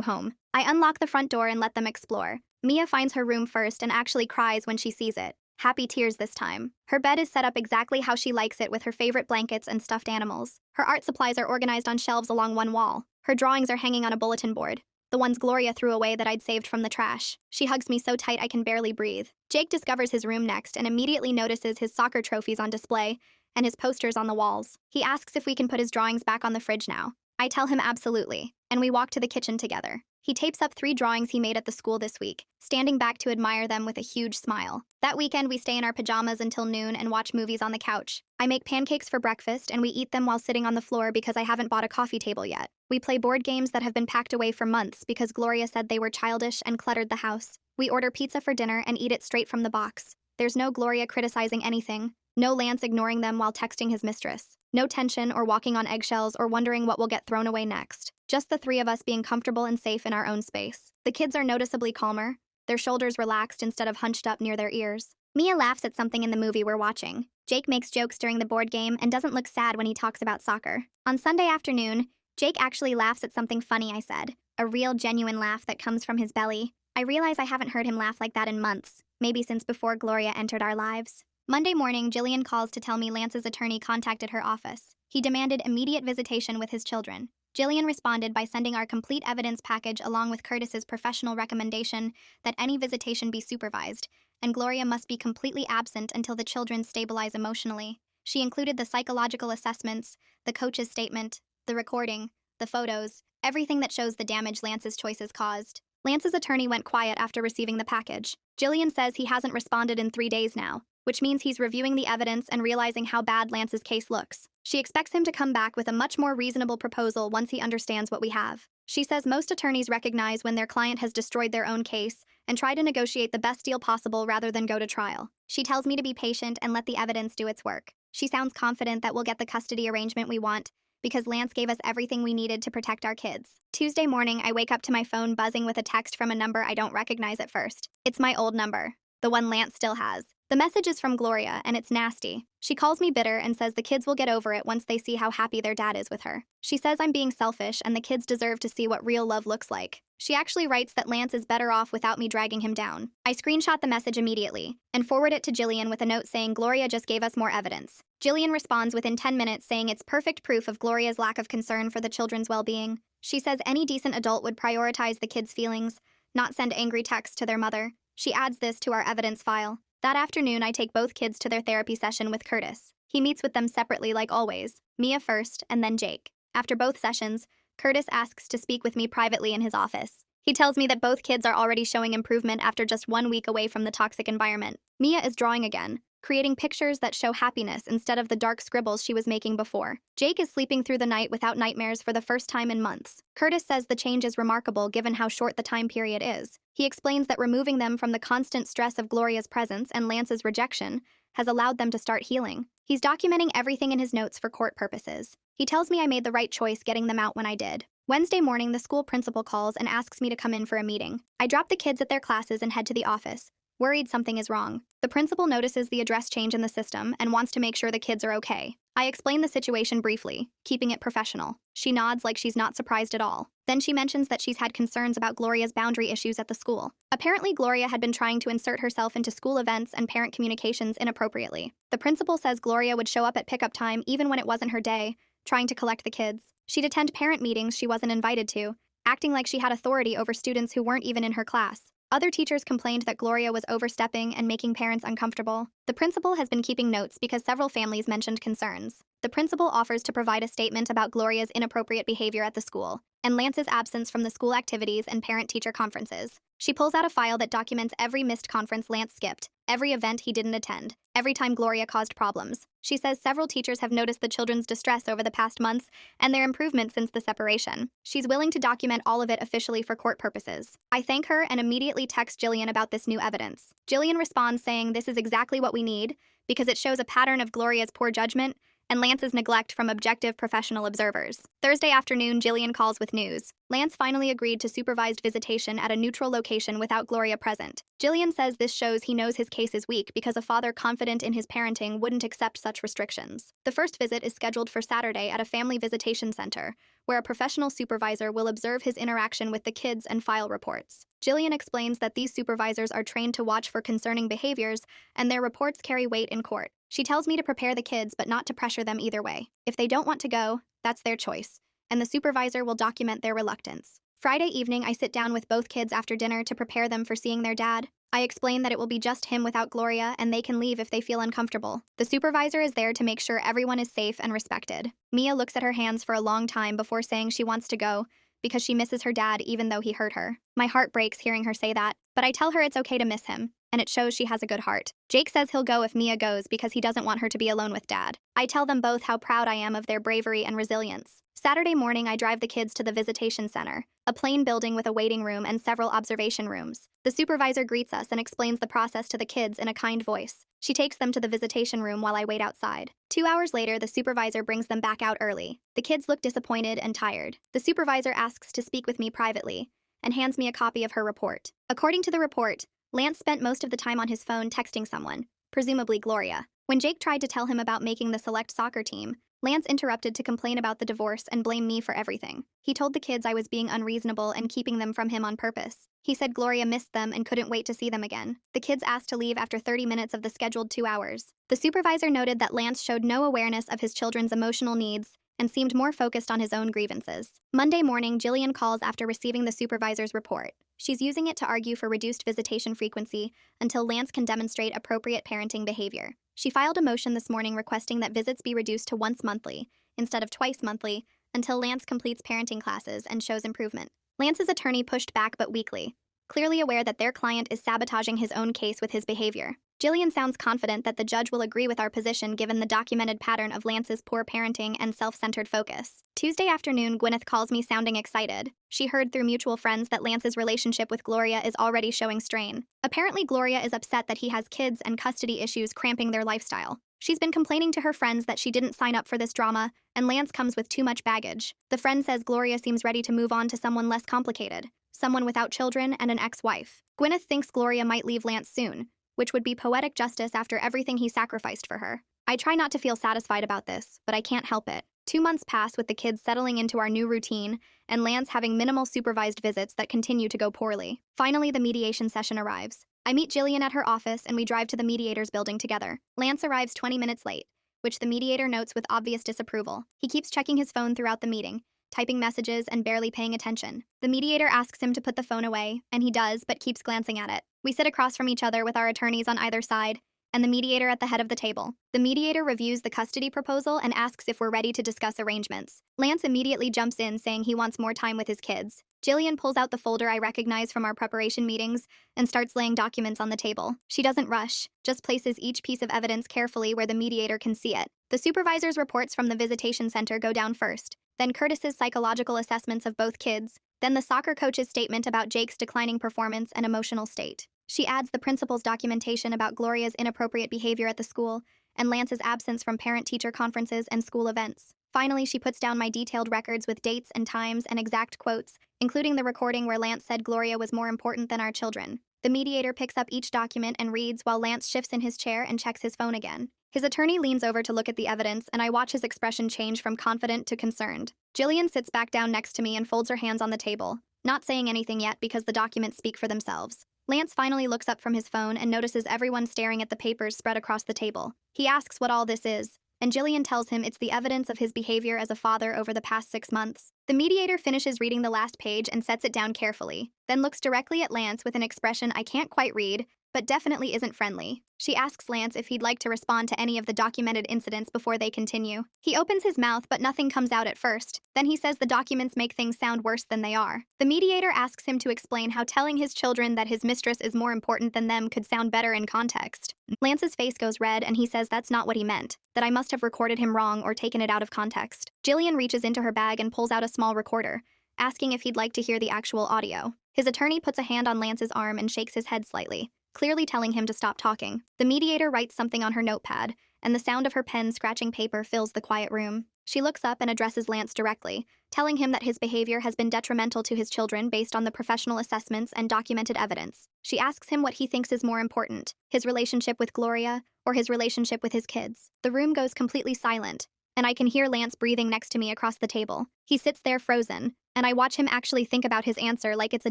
home. I unlock the front door and let them explore. Mia finds her room first and actually cries when she sees it. Happy tears this time. Her bed is set up exactly how she likes it with her favorite blankets and stuffed animals. Her art supplies are organized on shelves along one wall. Her drawings are hanging on a bulletin board, the ones Gloria threw away that I'd saved from the trash. She hugs me so tight I can barely breathe. Jake discovers his room next and immediately notices his soccer trophies on display and his posters on the walls. He asks if we can put his drawings back on the fridge now. I tell him absolutely, and we walk to the kitchen together. He tapes up 3 drawings he made at the school this week, standing back to admire them with a huge smile. That weekend, we stay in our pajamas until noon and watch movies on the couch. I make pancakes for breakfast, and we eat them while sitting on the floor because I haven't bought a coffee table yet. We play board games that have been packed away for months because Gloria said they were childish and cluttered the house. We order pizza for dinner and eat it straight from the box. There's no Gloria criticizing anything, no Lance ignoring them while texting his mistress, no tension or walking on eggshells or wondering what will get thrown away next. Just the 3 of us being comfortable and safe in our own space. The kids are noticeably calmer, their shoulders relaxed instead of hunched up near their ears. Mia laughs at something in the movie we're watching. Jake makes jokes during the board game and doesn't look sad when he talks about soccer. On Sunday afternoon, Jake actually laughs at something funny I said, a real genuine laugh that comes from his belly. I realize I haven't heard him laugh like that in months, maybe since before Gloria entered our lives. Monday morning, Jillian calls to tell me Lance's attorney contacted her office. He demanded immediate visitation with his children. Jillian responded by sending our complete evidence package along with Curtis's professional recommendation that any visitation be supervised, and Gloria must be completely absent until the children stabilize emotionally. She included the psychological assessments, the coach's statement, the recording, the photos, everything that shows the damage Lance's choices caused. Lance's attorney went quiet after receiving the package. Jillian says he hasn't responded in 3 days now, which means he's reviewing the evidence and realizing how bad Lance's case looks. She expects him to come back with a much more reasonable proposal once he understands what we have. She says most attorneys recognize when their client has destroyed their own case and try to negotiate the best deal possible rather than go to trial. She tells me to be patient and let the evidence do its work. She sounds confident that we'll get the custody arrangement we want because Lance gave us everything we needed to protect our kids. Tuesday morning, I wake up to my phone buzzing with a text from a number I don't recognize at first. It's my old number, the one Lance still has. The message is from Gloria, and it's nasty. She calls me bitter and says the kids will get over it once they see how happy their dad is with her. She says I'm being selfish and the kids deserve to see what real love looks like. She actually writes that Lance is better off without me dragging him down. I screenshot the message immediately and forward it to Jillian with a note saying Gloria just gave us more evidence. Jillian responds within 10 minutes saying it's perfect proof of Gloria's lack of concern for the children's well-being. She says any decent adult would prioritize the kids' feelings, not send angry texts to their mother. She adds this to our evidence file. That afternoon, I take both kids to their therapy session with Curtis. He meets with them separately like always, Mia first and then Jake. After both sessions, Curtis asks to speak with me privately in his office. He tells me that both kids are already showing improvement after just 1 week away from the toxic environment. Mia is drawing again, creating pictures that show happiness instead of the dark scribbles she was making before. Jake is sleeping through the night without nightmares for the first time in months. Curtis says the change is remarkable given how short the time period is. He explains that removing them from the constant stress of Gloria's presence and Lance's rejection has allowed them to start healing. He's documenting everything in his notes for court purposes. He tells me I made the right choice getting them out when I did. Wednesday morning, the school principal calls and asks me to come in for a meeting. I drop the kids at their classes and head to the office, worried something is wrong. The principal notices the address change in the system and wants to make sure the kids are okay. I explain the situation briefly, keeping it professional. She nods like she's not surprised at all. Then she mentions that she's had concerns about Gloria's boundary issues at the school. Apparently, Gloria had been trying to insert herself into school events and parent communications inappropriately. The principal says Gloria would show up at pickup time even when it wasn't her day, trying to collect the kids. She'd attend parent meetings she wasn't invited to, acting like she had authority over students who weren't even in her class. Other teachers complained that Gloria was overstepping and making parents uncomfortable. The principal has been keeping notes because several families mentioned concerns. The principal offers to provide a statement about Gloria's inappropriate behavior at the school. and Lance's absence from the school activities and parent-teacher conferences. She pulls out a file that documents every missed conference Lance skipped, every event he didn't attend, every time Gloria caused problems. She says several teachers have noticed the children's distress over the past months and their improvement since the separation. She's willing to document all of it officially for court purposes. I thank her and immediately text Jillian about this new evidence. Jillian responds saying this is exactly what we need because it shows a pattern of Gloria's poor judgment and Lance's neglect from objective professional observers. Thursday afternoon, Jillian calls with news. Lance finally agreed to supervised visitation at a neutral location without Gloria present. Jillian says this shows he knows his case is weak because a father confident in his parenting wouldn't accept such restrictions. The first visit is scheduled for Saturday at a family visitation center, where a professional supervisor will observe his interaction with the kids and file reports. Jillian explains that these supervisors are trained to watch for concerning behaviors, and their reports carry weight in court. She tells me to prepare the kids but not to pressure them either way. If they don't want to go, that's their choice, and the supervisor will document their reluctance. Friday evening, I sit down with both kids after dinner to prepare them for seeing their dad. I explain that it will be just him without Gloria and they can leave if they feel uncomfortable. The supervisor is there to make sure everyone is safe and respected. Mia looks at her hands for a long time before saying she wants to go because she misses her dad even though he hurt her. My heart breaks hearing her say that, but I tell her it's okay to miss him, and it shows she has a good heart. Jake says he'll go if Mia goes because he doesn't want her to be alone with dad. I tell them both how proud I am of their bravery and resilience. Saturday morning, I drive the kids to the visitation center, a plain building with a waiting room and several observation rooms. The supervisor greets us and explains the process to the kids in a kind voice. She takes them to the visitation room while I wait outside. 2 hours later, the supervisor brings them back out early. The kids look disappointed and tired. The supervisor asks to speak with me privately and hands me a copy of her report. According to the report, Lance spent most of the time on his phone texting someone, presumably Gloria. When Jake tried to tell him about making the select soccer team, Lance interrupted to complain about the divorce and blame me for everything. He told the kids I was being unreasonable and keeping them from him on purpose. He said Gloria missed them and couldn't wait to see them again. The kids asked to leave after 30 minutes of the scheduled 2 hours. The supervisor noted that Lance showed no awareness of his children's emotional needs and seemed more focused on his own grievances. Monday morning, Jillian calls after receiving the supervisor's report. She's using it to argue for reduced visitation frequency until Lance can demonstrate appropriate parenting behavior. She filed a motion this morning requesting that visits be reduced to once monthly, instead of twice monthly, until Lance completes parenting classes and shows improvement. Lance's attorney pushed back but weakly, clearly aware that their client is sabotaging his own case with his behavior. Jillian sounds confident that the judge will agree with our position given the documented pattern of Lance's poor parenting and self-centered focus. Tuesday afternoon, Gwyneth calls me sounding excited. She heard through mutual friends that Lance's relationship with Gloria is already showing strain. Apparently, Gloria is upset that he has kids and custody issues cramping their lifestyle. She's been complaining to her friends that she didn't sign up for this drama, and Lance comes with too much baggage. The friend says Gloria seems ready to move on to someone less complicated, someone without children and an ex-wife. Gwyneth thinks Gloria might leave Lance soon, which would be poetic justice after everything he sacrificed for her. I try not to feel satisfied about this, but I can't help it. 2 months pass with the kids settling into our new routine and Lance having minimal supervised visits that continue to go poorly. Finally, the mediation session arrives. I meet Jillian at her office and we drive to the mediator's building together. Lance arrives 20 minutes late, which the mediator notes with obvious disapproval. He keeps checking his phone throughout the meeting, typing messages and barely paying attention. The mediator asks him to put the phone away, and he does, but keeps glancing at it. We sit across from each other with our attorneys on either side, and the mediator at the head of the table. The mediator reviews the custody proposal and asks if we're ready to discuss arrangements. Lance immediately jumps in saying he wants more time with his kids. Jillian pulls out the folder I recognize from our preparation meetings and starts laying documents on the table. She doesn't rush, just places each piece of evidence carefully where the mediator can see it. The supervisor's reports from the visitation center go down first, then Curtis's psychological assessments of both kids, then the soccer coach's statement about Jake's declining performance and emotional state. She adds the principal's documentation about Gloria's inappropriate behavior at the school and Lance's absence from parent-teacher conferences and school events. Finally, she puts down my detailed records with dates and times and exact quotes, including the recording where Lance said Gloria was more important than our children. The mediator picks up each document and reads while Lance shifts in his chair and checks his phone again. His attorney leans over to look at the evidence, and I watch his expression change from confident to concerned. Jillian sits back down next to me and folds her hands on the table, not saying anything yet because the documents speak for themselves. Lance finally looks up from his phone and notices everyone staring at the papers spread across the table. He asks what all this is, and Jillian tells him it's the evidence of his behavior as a father over the past 6 months. The mediator finishes reading the last page and sets it down carefully, then looks directly at Lance with an expression I can't quite read, but definitely isn't friendly. She asks Lance if he'd like to respond to any of the documented incidents before they continue. He opens his mouth, but nothing comes out at first. Then he says the documents make things sound worse than they are. The mediator asks him to explain how telling his children that his mistress is more important than them could sound better in context. Lance's face goes red and he says that's not what he meant, that I must have recorded him wrong or taken it out of context. Jillian reaches into her bag and pulls out a small recorder, asking if he'd like to hear the actual audio. His attorney puts a hand on Lance's arm and shakes his head slightly, clearly telling him to stop talking. The mediator writes something on her notepad, and the sound of her pen scratching paper fills the quiet room. She looks up and addresses Lance directly, telling him that his behavior has been detrimental to his children based on the professional assessments and documented evidence. She asks him what he thinks is more important, his relationship with Gloria or his relationship with his kids. The room goes completely silent, and I can hear Lance breathing next to me across the table. He sits there frozen, and I watch him actually think about his answer like it's a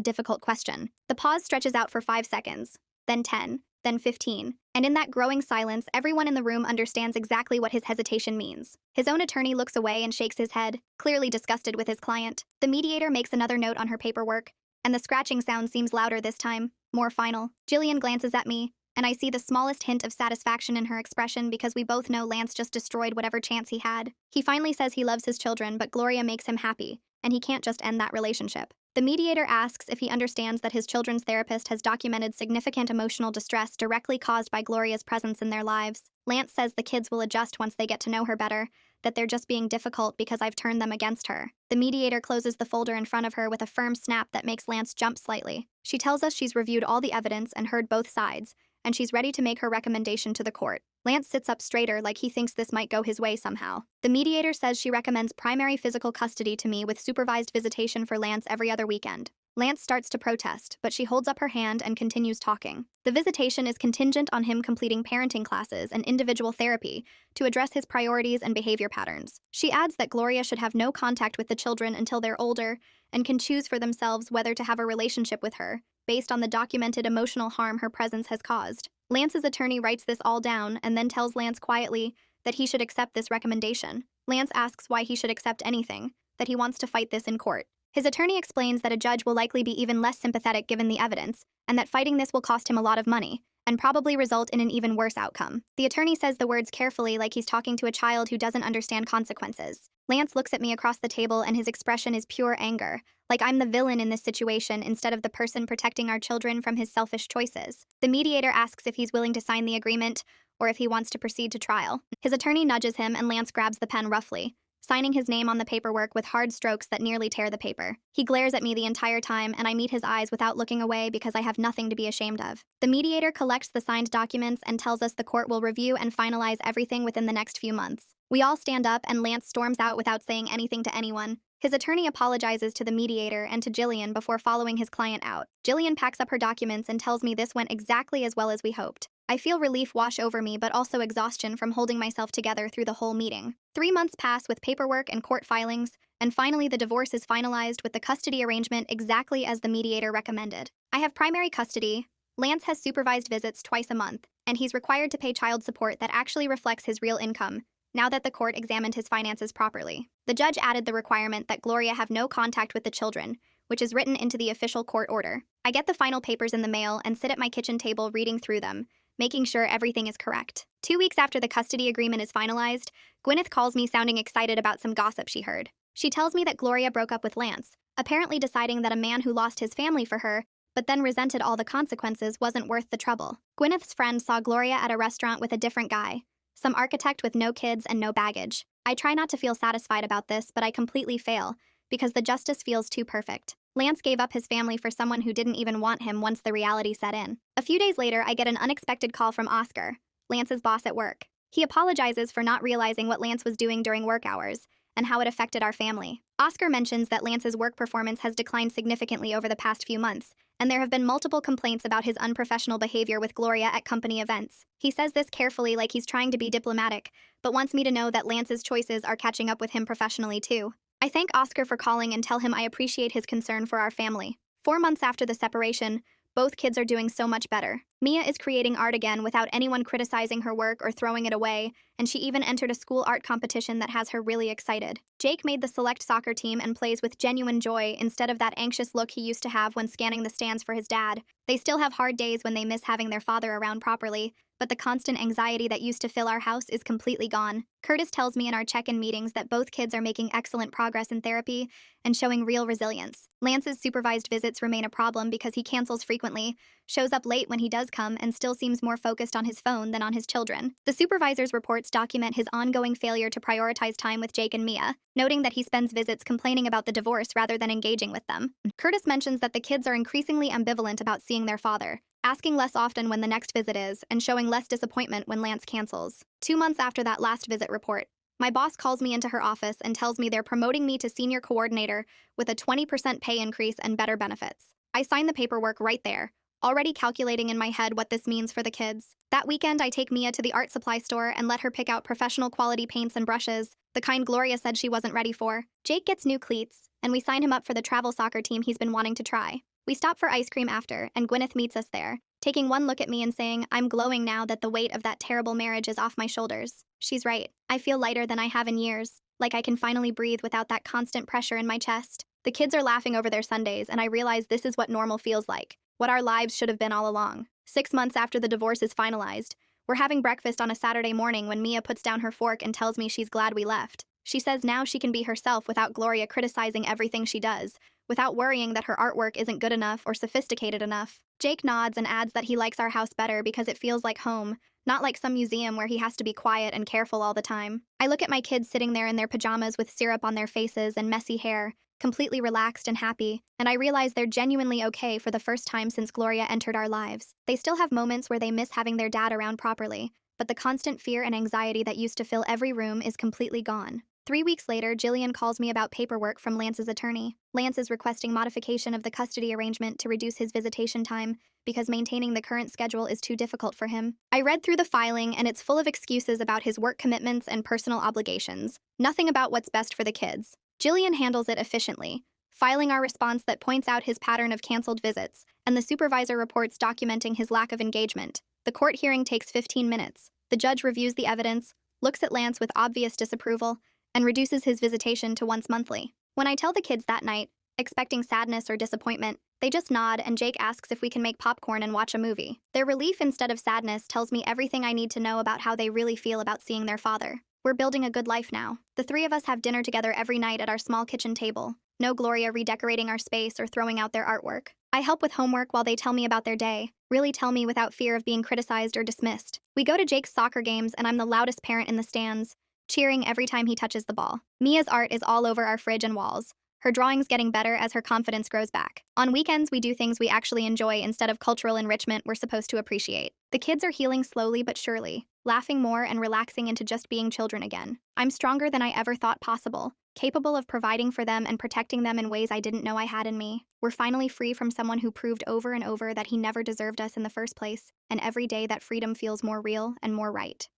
difficult question. The pause stretches out for 5 seconds, then 10, then 15, and in that growing silence, everyone in the room understands exactly what his hesitation means. His own attorney looks away and shakes his head, clearly disgusted with his client. The mediator makes another note on her paperwork, and the scratching sound seems louder this time, more final. Jillian glances at me, and I see the smallest hint of satisfaction in her expression because we both know Lance just destroyed whatever chance he had. He finally says he loves his children, but Gloria makes him happy, and he can't just end that relationship. The mediator asks if he understands that his children's therapist has documented significant emotional distress directly caused by Gloria's presence in their lives. Lance says the kids will adjust once they get to know her better, that they're just being difficult because I've turned them against her. The mediator closes the folder in front of her with a firm snap that makes Lance jump slightly. She tells us she's reviewed all the evidence and heard both sides, and she's ready to make her recommendation to the court. Lance sits up straighter like he thinks this might go his way somehow. The mediator says she recommends primary physical custody to me with supervised visitation for Lance every other weekend. Lance starts to protest, but she holds up her hand and continues talking. The visitation is contingent on him completing parenting classes and individual therapy to address his priorities and behavior patterns. She adds that Gloria should have no contact with the children until they're older and can choose for themselves whether to have a relationship with her, based on the documented emotional harm her presence has caused. Lance's attorney writes this all down and then tells Lance quietly that he should accept this recommendation. Lance asks why he should accept anything, that he wants to fight this in court. His attorney explains that a judge will likely be even less sympathetic given the evidence, and that fighting this will cost him a lot of money, and probably result in an even worse outcome. The attorney says the words carefully like he's talking to a child who doesn't understand consequences. Lance looks at me across the table and his expression is pure anger, like I'm the villain in this situation instead of the person protecting our children from his selfish choices. The mediator asks if he's willing to sign the agreement or if he wants to proceed to trial. His attorney nudges him and Lance grabs the pen roughly, signing his name on the paperwork with hard strokes that nearly tear the paper. He glares at me the entire time, and I meet his eyes without looking away because I have nothing to be ashamed of. The mediator collects the signed documents and tells us the court will review and finalize everything within the next few months. We all stand up and Lance storms out without saying anything to anyone. His attorney apologizes to the mediator and to Jillian before following his client out. Jillian packs up her documents and tells me this went exactly as well as we hoped. I feel relief wash over me, but also exhaustion from holding myself together through the whole meeting. 3 months pass with paperwork and court filings, and finally the divorce is finalized with the custody arrangement exactly as the mediator recommended. I have primary custody, Lance has supervised visits twice a month, and he's required to pay child support that actually reflects his real income, now that the court examined his finances properly. The judge added the requirement that Gloria have no contact with the children, which is written into the official court order. I get the final papers in the mail and sit at my kitchen table reading through them, making sure everything is correct. 2 weeks after the custody agreement is finalized, Gwyneth calls me sounding excited about some gossip she heard. She tells me that Gloria broke up with Lance, apparently deciding that a man who lost his family for her, but then resented all the consequences, wasn't worth the trouble. Gwyneth's friend saw Gloria at a restaurant with a different guy, some architect with no kids and no baggage. I try not to feel satisfied about this, but I completely fail, because the justice feels too perfect. Lance gave up his family for someone who didn't even want him once the reality set in. A few days later, I get an unexpected call from Oscar, Lance's boss at work. He apologizes for not realizing what Lance was doing during work hours and how it affected our family. Oscar mentions that Lance's work performance has declined significantly over the past few months, and there have been multiple complaints about his unprofessional behavior with Gloria at company events. He says this carefully like he's trying to be diplomatic, but wants me to know that Lance's choices are catching up with him professionally too. I thank Oscar for calling and tell him I appreciate his concern for our family. 4 months after the separation, Both kids are doing so much better. Mia is creating art again without anyone criticizing her work or throwing it away, and she even entered a school art competition that has her really excited. Jake made the select soccer team and plays with genuine joy instead of that anxious look he used to have when scanning the stands for his dad. They still have hard days when they miss having their father around properly, but the constant anxiety that used to fill our house is completely gone. Curtis tells me in our check-in meetings that both kids are making excellent progress in therapy and showing real resilience. Lance's supervised visits remain a problem because he cancels frequently, shows up late when he does come, and still seems more focused on his phone than on his children. The supervisor's reports document his ongoing failure to prioritize time with Jake and Mia, noting that he spends visits complaining about the divorce rather than engaging with them. Curtis mentions that the kids are increasingly ambivalent about seeing their father, asking less often when the next visit is, and showing less disappointment when Lance cancels. 2 months after that last visit report, my boss calls me into her office and tells me they're promoting me to senior coordinator with a 20% pay increase and better benefits. I sign the paperwork right there, already calculating in my head what this means for the kids. That weekend, I take Mia to the art supply store and let her pick out professional quality paints and brushes, the kind Gloria said she wasn't ready for. Jake gets new cleats, and we sign him up for the travel soccer team he's been wanting to try. We stop for ice cream after, and Gwyneth meets us there, taking one look at me and saying, "I'm glowing now that the weight of that terrible marriage is off my shoulders." She's right. I feel lighter than I have in years, like I can finally breathe without that constant pressure in my chest. The kids are laughing over their Sundays, and I realize this is what normal feels like, what our lives should have been all along. 6 months after the divorce is finalized, we're having breakfast on a Saturday morning when Mia puts down her fork and tells me she's glad we left. She says now she can be herself without Gloria criticizing everything she does, without worrying that her artwork isn't good enough or sophisticated enough. Jake nods and adds that he likes our house better because it feels like home, not like some museum where he has to be quiet and careful all the time. I look at my kids sitting there in their pajamas with syrup on their faces and messy hair, completely relaxed and happy, and I realize they're genuinely okay for the first time since Gloria entered our lives. They still have moments where they miss having their dad around properly, but the constant fear and anxiety that used to fill every room is completely gone. 3 weeks later, Jillian calls me about paperwork from Lance's attorney. Lance is requesting modification of the custody arrangement to reduce his visitation time because maintaining the current schedule is too difficult for him. I read through the filing, and it's full of excuses about his work commitments and personal obligations. Nothing about what's best for the kids. Jillian handles it efficiently, filing our response that points out his pattern of canceled visits, and the supervisor reports documenting his lack of engagement. The court hearing takes 15 minutes. The judge reviews the evidence, looks at Lance with obvious disapproval, and reduces his visitation to once monthly. When I tell the kids that night, expecting sadness or disappointment, they just nod, and Jake asks if we can make popcorn and watch a movie. Their relief instead of sadness tells me everything I need to know about how they really feel about seeing their father. We're building a good life now. The 3 of us have dinner together every night at our small kitchen table. No Gloria redecorating our space or throwing out their artwork. I help with homework while they tell me about their day, really tell me without fear of being criticized or dismissed. We go to Jake's soccer games, and I'm the loudest parent in the stands, cheering every time he touches the ball. Mia's art is all over our fridge and walls, her drawings getting better as her confidence grows back. On weekends, we do things we actually enjoy instead of cultural enrichment we're supposed to appreciate. The kids are healing slowly but surely, laughing more and relaxing into just being children again. I'm stronger than I ever thought possible, capable of providing for them and protecting them in ways I didn't know I had in me. We're finally free from someone who proved over and over that he never deserved us in the first place, and every day that freedom feels more real and more right.